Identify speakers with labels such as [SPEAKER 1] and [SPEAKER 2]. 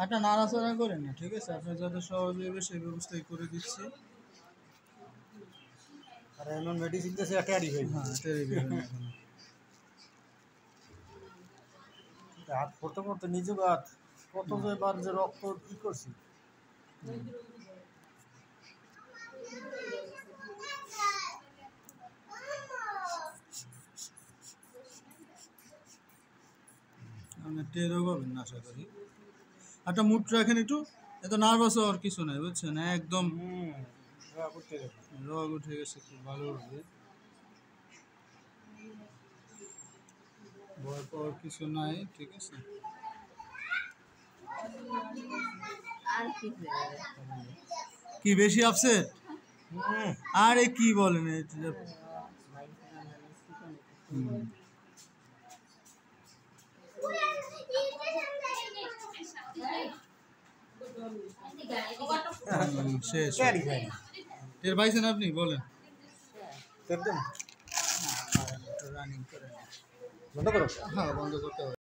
[SPEAKER 1] একটা নাড়াচাড়া করেন না, ঠিক আছে? আপনার যাতে সহজ হবে সেই ব্যবস্থাই করে দিচ্ছি।
[SPEAKER 2] আর এমন মেডিসিন দিয়েছে টেরি হয়ে
[SPEAKER 1] হ্যাঁ, টেরি বের হয় না।
[SPEAKER 2] হাত পড়তে পড়তে নিজে হাত কত যে বার যে রক্ত ই করছি।
[SPEAKER 1] আপনি টেরও পাবেন না আশা করি। একটা মুড রাখেন একটু, এত নার্ভাস হওয়ার কিছু নাই, বুঝছেন? একদম রগ উঠে গেছে, খুব ভালো হবে। ভয় পাওয়ার কিছু নাই, ঠিক আছে? কি বেশি আপসেট? আরে কি বলেন এটা? শেষ। টের পাইছেন আপনি? বলেন।
[SPEAKER 2] একদম
[SPEAKER 1] রানিং করেন।
[SPEAKER 2] বন্ধ করো।
[SPEAKER 1] হ্যাঁ, বন্ধ করতে হবে।